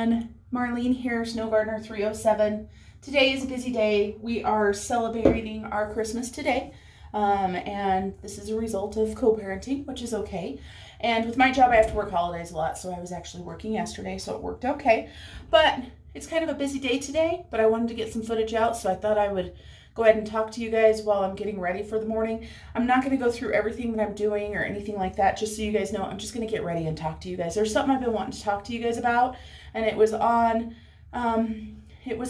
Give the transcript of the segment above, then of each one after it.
everyone. Marlene here, Snow Gardener 307. Today is a busy day. We are celebrating our Christmas today, and this is a result of co-parenting, which is okay. And with my job, I have to work holidays a lot, so I was actually working yesterday, so it worked okay. But it's kind of a busy day today, but I wanted to get some footage out, so I thought I would go ahead and talk to you guys while I'm getting ready for the morning. I'm not going to go through everything that I'm doing or anything like that, just so you guys know. I'm just going to get ready and talk to you guys. There's something I've been wanting to talk to you guys about, and it was an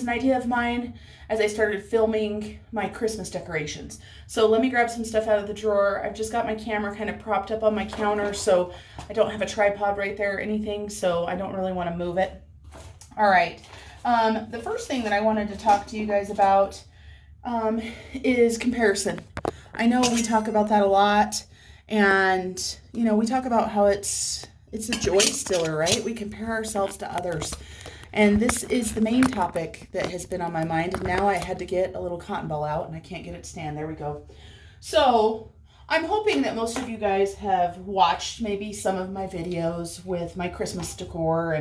idea of mine as I started filming my Christmas decorations. So let me grab some stuff out of the drawer. I've just got my camera kind of propped up on my counter, so I don't have a tripod right there or anything, so I don't really want to move it. All right. The first thing that I wanted to talk to you guys about is comparison. I know we talk about that a lot, and we talk about how it's a joy stealer, right? We compare ourselves to others, and this is the main topic that has been on my mind. And now I had to get a little cotton ball out, and I can't get it to stand. There we go. So I'm hoping that most of you guys have watched maybe some of my videos with my Christmas decor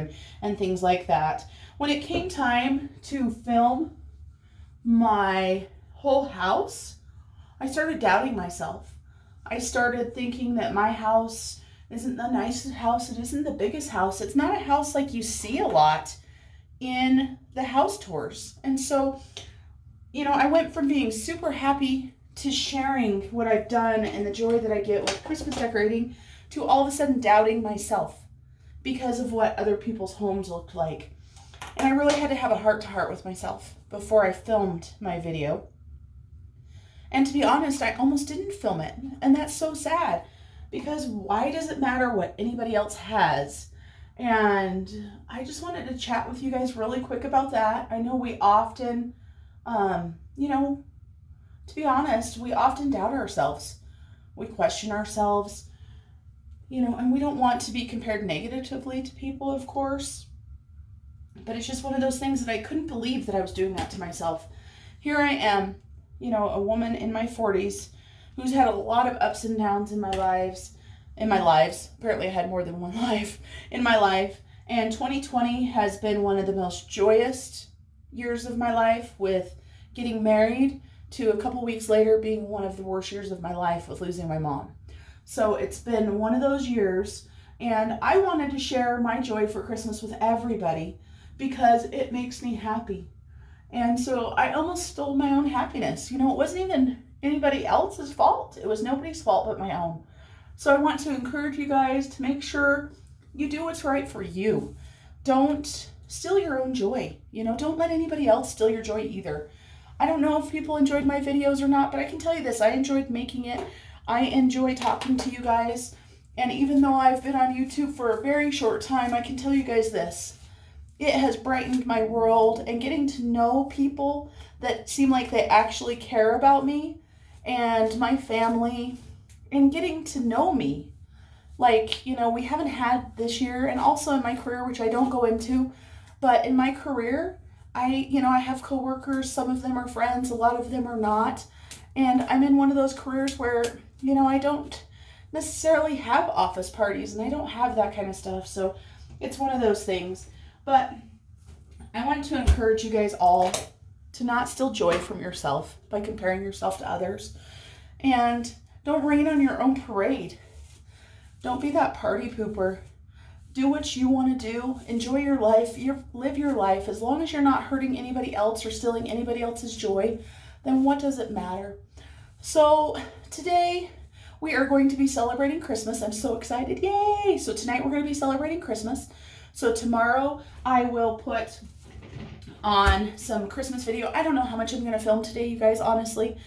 and things like that. When it came time to film my whole house, I started doubting myself. I started thinking that my house isn't the nicest house. It isn't the biggest house. It's not a house like you see a lot in the house tours. And so, I went from being super happy to sharing what I've done and the joy that I get with Christmas decorating to all of a sudden doubting myself because of what other people's homes looked like. And I really had to have a heart-to-heart with myself before I filmed my video. And to be honest, I almost didn't film it. And that's so sad, because why does it matter what anybody else has? And I just wanted to chat with you guys really quick about that. I know we often, to be honest, we often doubt ourselves. We question ourselves, and we don't want to be compared negatively to people, of course. But it's just one of those things that I couldn't believe that I was doing that to myself. Here I am, a woman in my 40s who's had a lot of ups and downs in my lives. Apparently I had more than one life in my life. And 2020 has been one of the most joyous years of my life, with getting married, to a couple weeks later being one of the worst years of my life with losing my mom. So it's been one of those years, and I wanted to share my joy for Christmas with everybody because it makes me happy. And so I almost stole my own happiness. It wasn't even anybody else's fault. It was nobody's fault but my own. So I want to encourage you guys to make sure you do what's right for you. Don't steal your own joy. Don't let anybody else steal your joy either. I don't know if people enjoyed my videos or not, but I can tell you this: I enjoyed making it. I enjoy talking to you guys. And even though I've been on YouTube for a very short time, I can tell you guys this: it has brightened my world, and getting to know people that seem like they actually care about me and my family, and getting to know me. We haven't had this year, and also in my career, which I don't go into, but in my career, I have coworkers. Some of them are friends, a lot of them are not. And I'm in one of those careers where, I don't necessarily have office parties, and I don't have that kind of stuff. So it's one of those things. But I want to encourage you guys all to not steal joy from yourself by comparing yourself to others. And don't rain on your own parade. Don't be that party pooper. Do what you want to do. Enjoy your life. Live your life. As long as you're not hurting anybody else or stealing anybody else's joy, then what does it matter? So today we are going to be celebrating Christmas. I'm so excited. Yay! So tonight we're going to be celebrating Christmas. So tomorrow I will put on some Christmas video. I don't know how much I'm going to film today, you guys, honestly.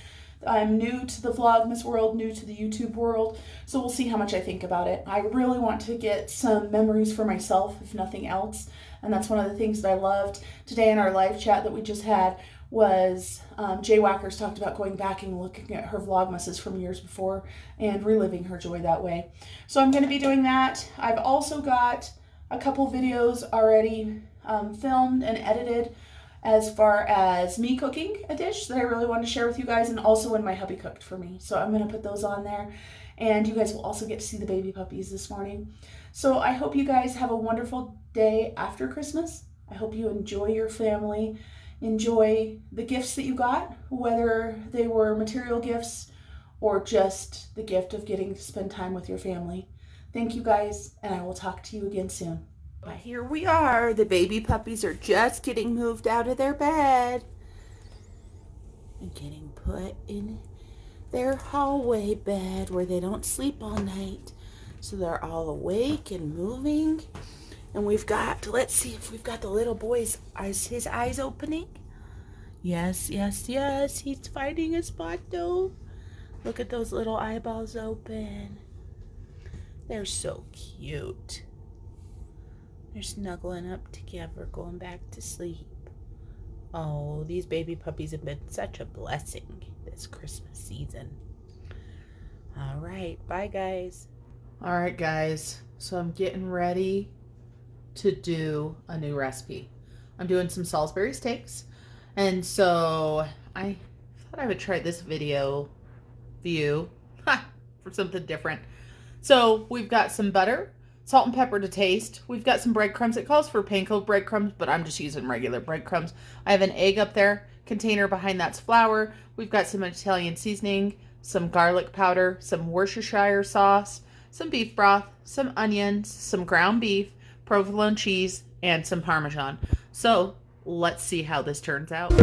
I'm new to the Vlogmas world, new to the YouTube world, so we'll see how much I think about it. I really want to get some memories for myself, if nothing else, and that's one of the things that I loved today in our live chat that we just had was Jay Wackers talked about going back and looking at her Vlogmases from years before and reliving her joy that way. So I'm going to be doing that. I've also got a couple videos already filmed and edited as far as me cooking a dish that I really want to share with you guys, and also when my hubby cooked for me. So I'm going to put those on there, and you guys will also get to see the baby puppies this morning. So I hope you guys have a wonderful day after Christmas, I hope you enjoy your family, enjoy the gifts that you got, whether they were material gifts or just the gift of getting to spend time with your family. Thank you guys, and I will talk to you again soon. Bye. Here we are. The baby puppies are just getting moved out of their bed and getting put in their hallway bed where they don't sleep all night. So they're all awake and moving. And we've got, let's see if we've got the little boy's eyes, his eyes opening. Yes, yes, yes. He's finding a spot though. Look at those little eyeballs open. They're so cute. They're snuggling up together, going back to sleep. Oh, these baby puppies have been such a blessing this Christmas season. All right, bye guys. All right, guys. So I'm getting ready to do a new recipe. I'm doing some Salisbury steaks. And so I thought I would try this video view for something different. So we've got some butter, salt and pepper to taste. We've got some breadcrumbs. It calls for panko breadcrumbs, but I'm just using regular breadcrumbs. I have an egg up there. Container behind that's flour. We've got some Italian seasoning, some garlic powder, some Worcestershire sauce, some beef broth, some onions, some ground beef, provolone cheese, and some Parmesan. So let's see how this turns out.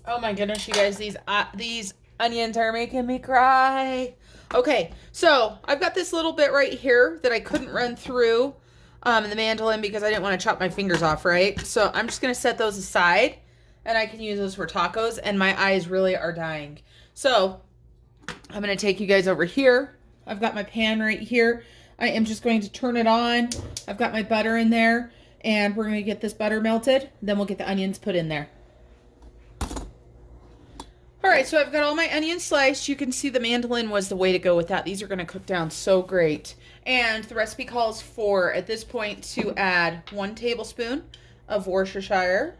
Oh my goodness, you guys, these onions are making me cry. Okay, so I've got this little bit right here that I couldn't run through the mandolin because I didn't want to chop my fingers off, right? So I'm just going to set those aside, and I can use those for tacos, and my eyes really are dying. So I'm going to take you guys over here. I've got my pan right here. I am just going to turn it on. I've got my butter in there, and we're going to get this butter melted. Then we'll get the onions put in there. All right, so I've got all my onions sliced. You can see the mandolin was the way to go with that. These are going to cook down so great. And the recipe calls for, at this point, to add 1 tablespoon of Worcestershire.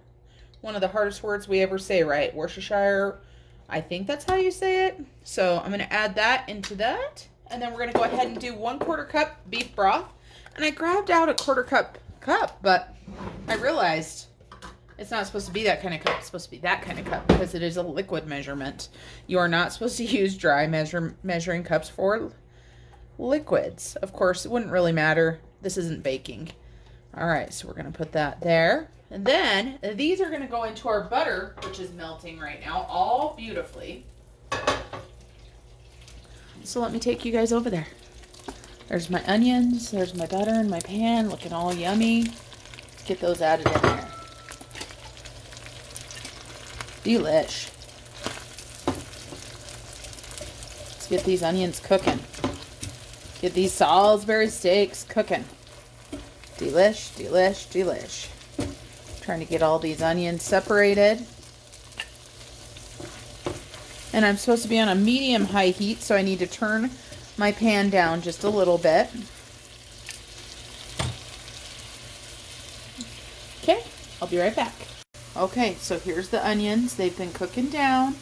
One of the hardest words we ever say, right? Worcestershire, I think that's how you say it. So I'm going to add that into that. And then we're going to go ahead and do 1/4 cup beef broth. And I grabbed out a 1/4 cup, but I realized it's not supposed to be that kind of cup. It's supposed to be that kind of cup because it is a liquid measurement. You are not supposed to use dry measuring cups for liquids. Of course, it wouldn't really matter. This isn't baking. All right, so we're going to put that there. And then these are going to go into our butter, which is melting right now, all beautifully. So let me take you guys over there. There's my onions. There's my butter in my pan, looking all yummy. Let's get those added in there. Delish. Let's get these onions cooking. Get these Salisbury steaks cooking. Delish, delish, delish. Trying to get all these onions separated. And I'm supposed to be on a medium-high heat, so I need to turn my pan down just a little bit. Okay, I'll be right back. Okay, so here's the onions. They've been cooking down.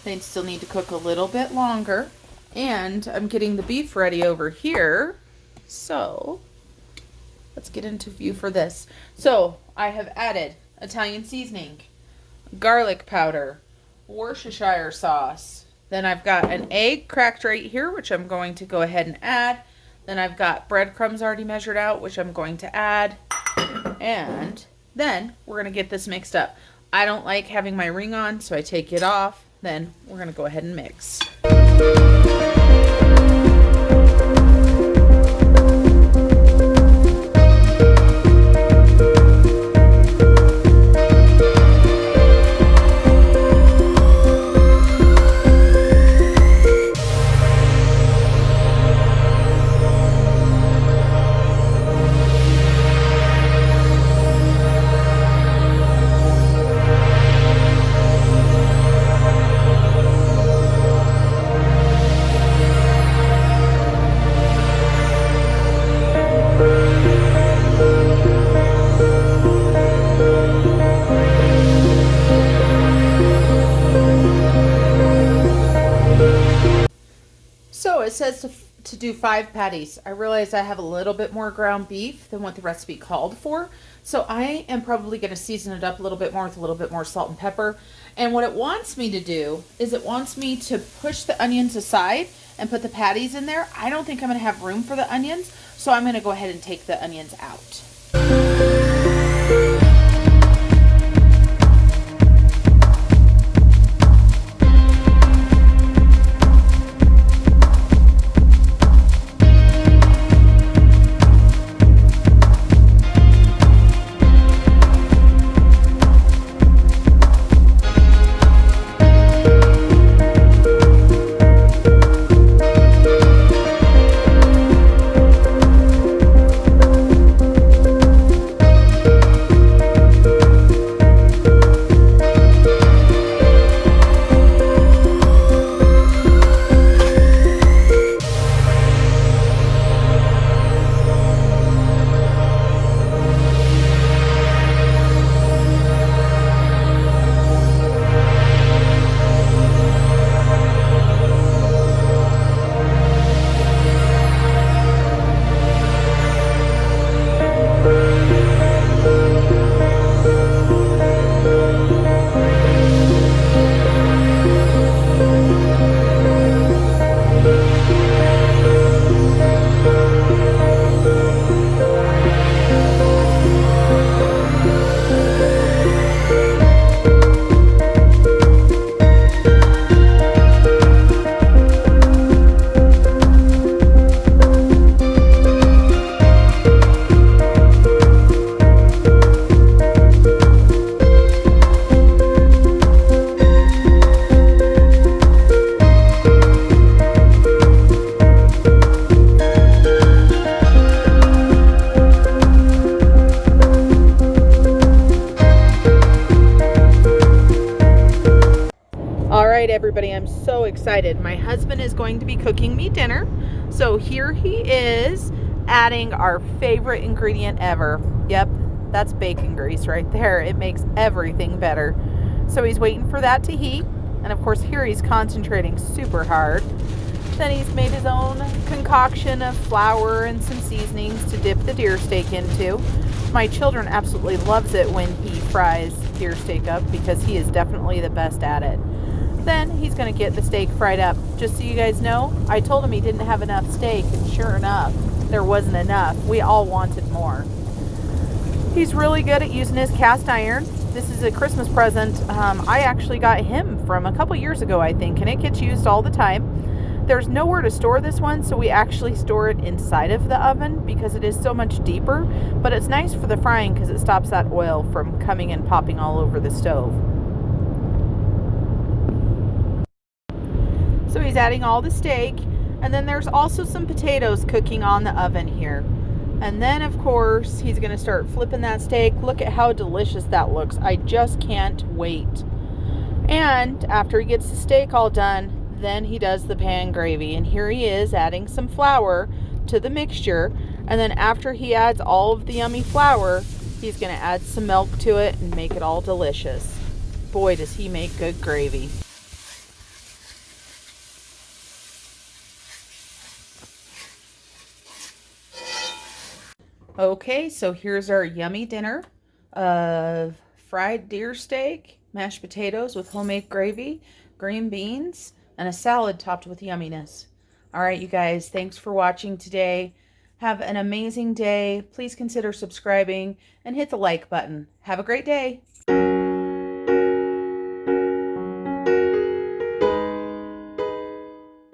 They still need to cook a little bit longer. And I'm getting the beef ready over here. So let's get into view for this. So I have added Italian seasoning, garlic powder, Worcestershire sauce. Then I've got an egg cracked right here, which I'm going to go ahead and add. Then I've got breadcrumbs already measured out, which I'm going to add. And then we're going to get this mixed up. I don't like having my ring on, so I take it off. Then we're going to go ahead and mix. it says to do 5 patties. I realize I have a little bit more ground beef than what the recipe called for. So I am probably going to season it up a little bit more with a little bit more salt and pepper. And what it wants me to do is it wants me to push the onions aside and put the patties in there. I don't think I'm going to have room for the onions, so I'm going to go ahead and take the onions out. Everybody, I'm so excited. My husband is going to be cooking me dinner. So here he is adding our favorite ingredient ever. Yep, that's bacon grease right there. It makes everything better. So he's waiting for that to heat. And of course here he's concentrating super hard. Then he's made his own concoction of flour and some seasonings to dip the deer steak into. My children absolutely loves it when he fries deer steak up because he is definitely the best at it. Then he's going to get the steak fried up. Just so you guys know, I told him he didn't have enough steak, and sure enough, there wasn't enough. We all wanted more. He's really good at using his cast iron. This is a Christmas present I actually got him from a couple years ago, I think, and it gets used all the time. There's nowhere to store this one, so we actually store it inside of the oven because it is so much deeper, but it's nice for the frying because it stops that oil from coming and popping all over the stove. So he's adding all the steak, and then there's also some potatoes cooking on the oven here. And then of course he's going to start flipping that steak. Look at how delicious that looks. I just can't wait. And after he gets the steak all done, then he does the pan gravy, and here he is adding some flour to the mixture. And then after he adds all of the yummy flour, he's going to add some milk to it and make it all delicious. Boy, does he make good gravy. Okay, so here's our yummy dinner of fried deer steak, mashed potatoes with homemade gravy, green beans, and a salad topped with yumminess. All right, you guys, thanks for watching today. Have an amazing day. Please consider subscribing and hit the like button. Have a great day.